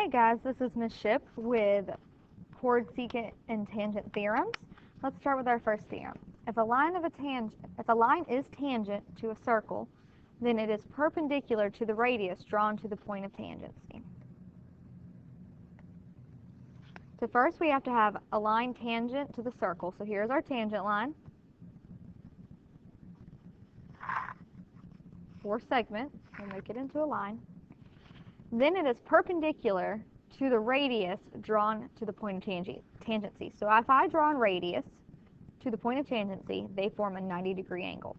Hey guys, this is Ms. Ship with chord, secant, and tangent theorems. Let's start with our first theorem. If a line is tangent to a circle, then it is perpendicular to the radius drawn to the point of tangency. So first we have to have a line tangent to the circle. So here's our tangent line. 4 segments. We'll make it into a line. Then it is perpendicular to the radius drawn to the point of tangency. So if I draw a radius to the point of tangency, they form a 90-degree angle.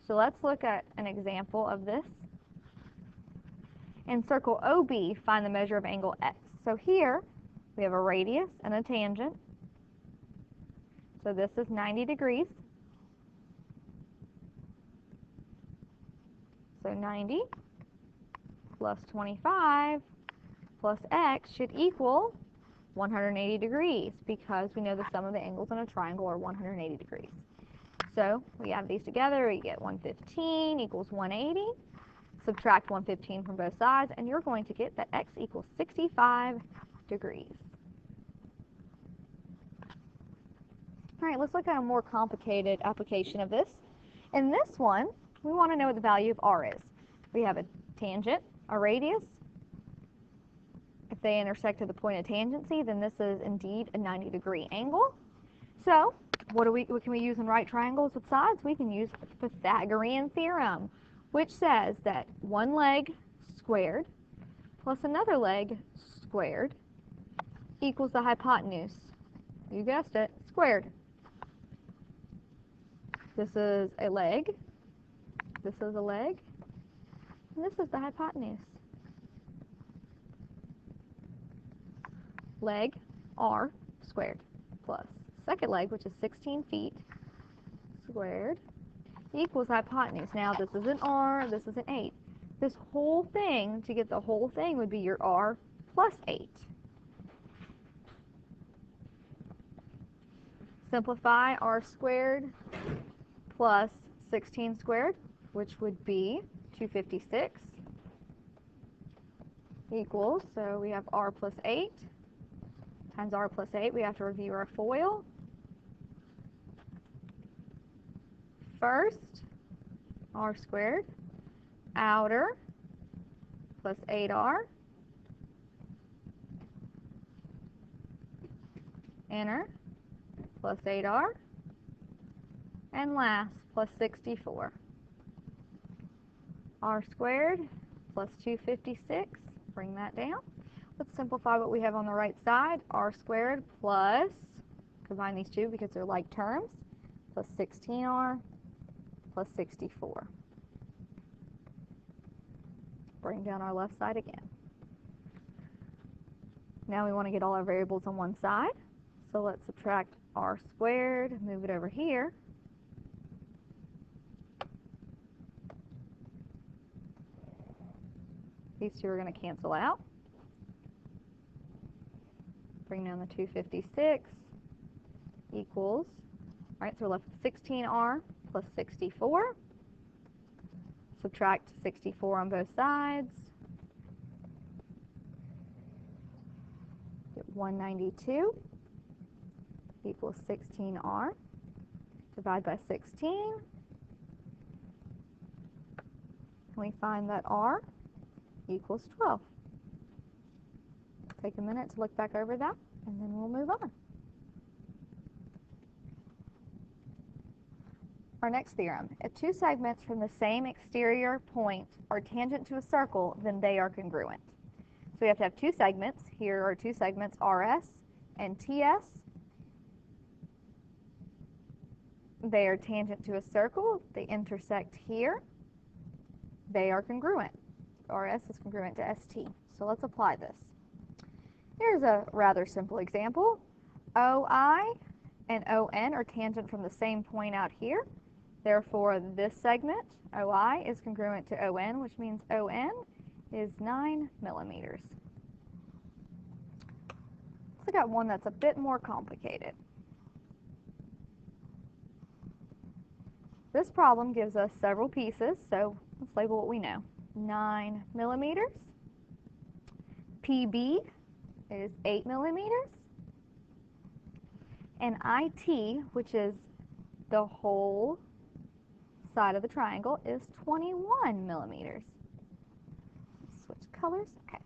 So let's look at an example of this. In circle OB, find the measure of angle x. So here we have a radius and a tangent. So this is 90 degrees. So 90 plus 25 plus x should equal 180 degrees because we know the sum of the angles in a triangle are 180 degrees. So we add these together, we get 115 equals 180. Subtract 115 from both sides, and you're going to get that x equals 65 degrees. All right, let's look at a more complicated application of this. In this one, we want to know what the value of r is. We have a tangent, a radius. If they intersect at the point of tangency, then this is indeed a 90-degree angle. So what can we use in right triangles with sides? We can use the Pythagorean Theorem, which says that one leg squared plus another leg squared equals the hypotenuse. You guessed it, squared. This is a leg, this is a leg, and this is the hypotenuse. Leg r squared plus second leg, which is 16 feet squared, equals hypotenuse. Now this is an r, this is an 8. This whole thing, to get the whole thing, would be your r plus 8. Simplify r squared plus 16 squared, which would be 256, equals, so we have r plus 8 times r plus 8. We have to review our FOIL. First, r squared, outer, plus 8r, inner, plus 8r, and last, plus 64. r squared plus 256, bring that down. Let's simplify what we have on the right side. R squared plus, combine these two because they're like terms, plus 16r plus 64. Bring down our left side again. Now we want to get all our variables on one side. So let's subtract r squared, move it over here. These two are going to cancel out. Bring down the 256 equals, right, so we're left with 16r plus 64. Subtract 64 on both sides. Get 192 equals 16r. Divide by 16. And we find that r equals 12. Take a minute to look back over that, and then we'll move on. Our next theorem. If two segments from the same exterior point are tangent to a circle, then they are congruent. So we have to have two segments. Here are two segments, RS and TS. They are tangent to a circle. They intersect here. They are congruent. RS is congruent to ST. So let's apply this. Here's a rather simple example. OI and ON are tangent from the same point out here. Therefore, this segment, OI, is congruent to ON, which means ON is 9 millimeters. Let's look at one that's a bit more complicated. This problem gives us several pieces, so let's label what we know. 9 millimeters. PB is 8 millimeters. And IT, which is the whole side of the triangle, is 21 millimeters. Switch colors. Okay.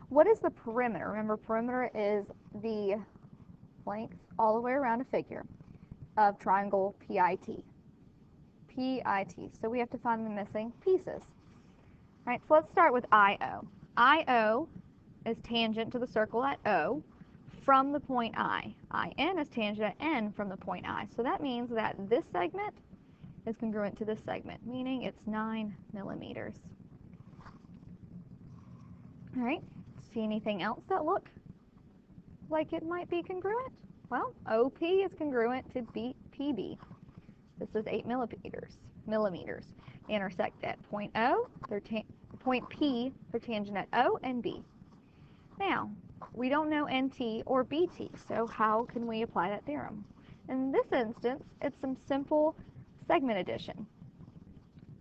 What is the perimeter? Remember, perimeter is the length all the way around a figure of triangle PIT. PIT. So we have to find the missing pieces. All right, so let's start with IO. IO is tangent to the circle at O from the point I. IN is tangent at N from the point I. So that means that this segment is congruent to this segment, meaning it's 9 millimeters. All right, see anything else that look like it might be congruent? Well, OP is congruent to PB. This is 8 millimeters. They intersect at point O, point P, they're tangent at O and B. Now, we don't know NT or BT, so how can we apply that theorem? In this instance, it's some simple segment addition.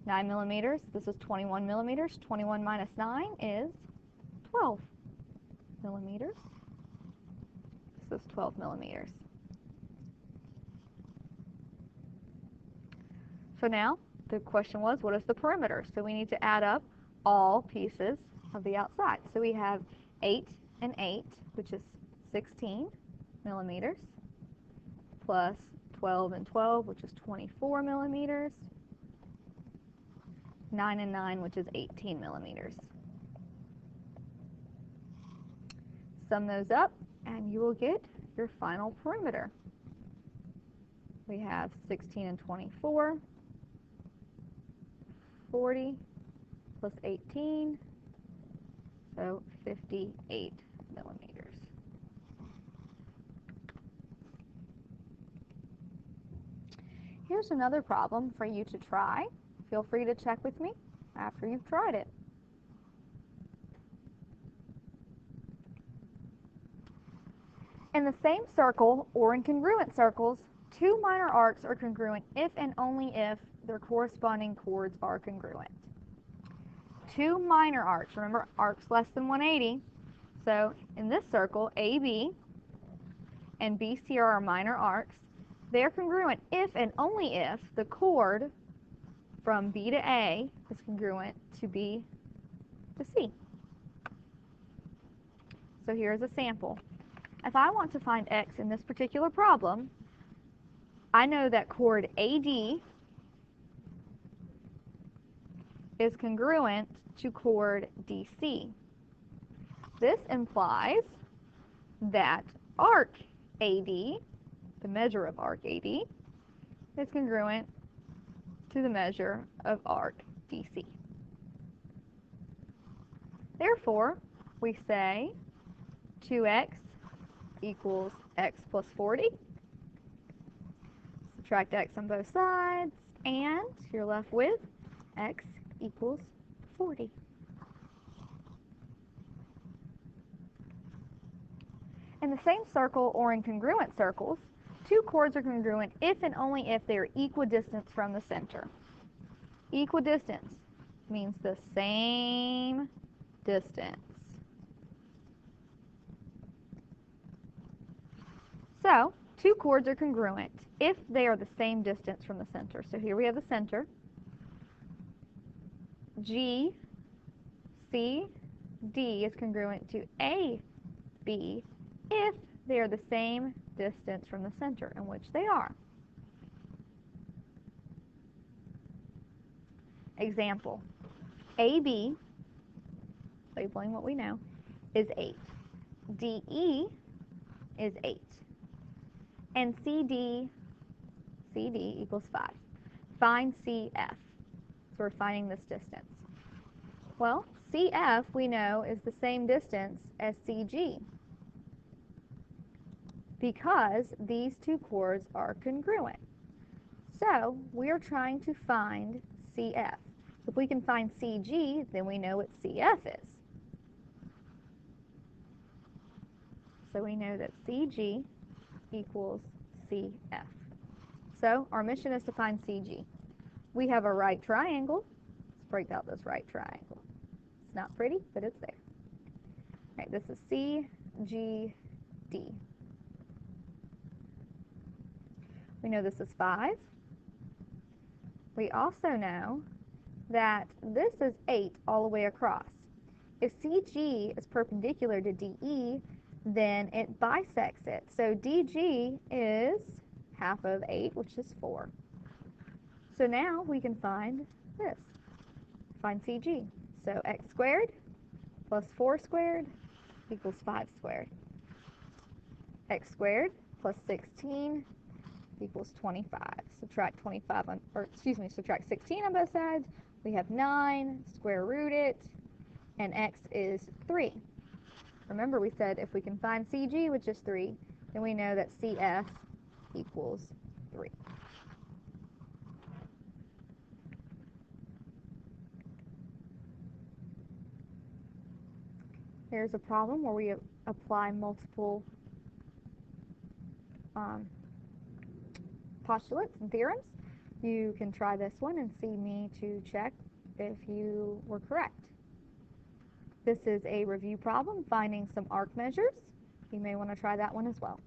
9 millimeters, this is 21 millimeters. 21 minus 9 is 12 millimeters. This is 12 millimeters. So now, the question was, what is the perimeter? So we need to add up all pieces of the outside. So we have 8 and 8, which is 16 millimeters, plus 12 and 12, which is 24 millimeters, 9 and 9, which is 18 millimeters. Sum those up, and you will get your final perimeter. We have 16 and 24, 40 plus 18, so 58 millimeters. Here's another problem for you to try. Feel free to check with me after you've tried it. In the same circle or in congruent circles, two minor arcs are congruent if and only if their corresponding chords are congruent. Two minor arcs, remember arcs less than 180, so in this circle AB and BC are our minor arcs. They're congruent if and only if the chord from B to A is congruent to B to C. So here's a sample. If I want to find x in this particular problem, I know that chord AD is congruent to chord DC. This implies that arc AD, the measure of arc AD, is congruent to the measure of arc DC. Therefore, we say 2x equals x plus 40. Subtract x on both sides, and you're left with x equals 40. In the same circle or in congruent circles, two chords are congruent if and only if they are equidistant from the center. Equidistance means the same distance. So, two chords are congruent if they are the same distance from the center. So here we have the center. G, C, D is congruent to A, B if they are the same distance from the center, in which they are. Example, AB, labeling what we know, is 8. DE is 8. And CD equals 5. Find CF. So we're finding this distance. Well, CF, we know, is the same distance as CG because these two chords are congruent. So we are trying to find CF. If we can find CG, then we know what CF is. So we know that CG equals CF. So our mission is to find CG. We have a right triangle. Let's break out this right triangle. It's not pretty, but it's there. All right, this is C, GD. We know this is 5. We also know that this is 8 all the way across. If CG is perpendicular to DE, then it bisects it. So DG is half of 8, which is 4. So now we can find this. Find CG. So x squared plus 4 squared equals 5 squared. X squared plus 16 equals 25. Subtract 25 on, or excuse me, subtract 16 on both sides. We have 9, square root it, and x is 3. Remember we said if we can find CG, which is 3, then we know that CF equals 3. Here's a problem where we apply multiple postulates and theorems. You can try this one and see me to check if you were correct. This is a review problem finding some arc measures. You may want to try that one as well.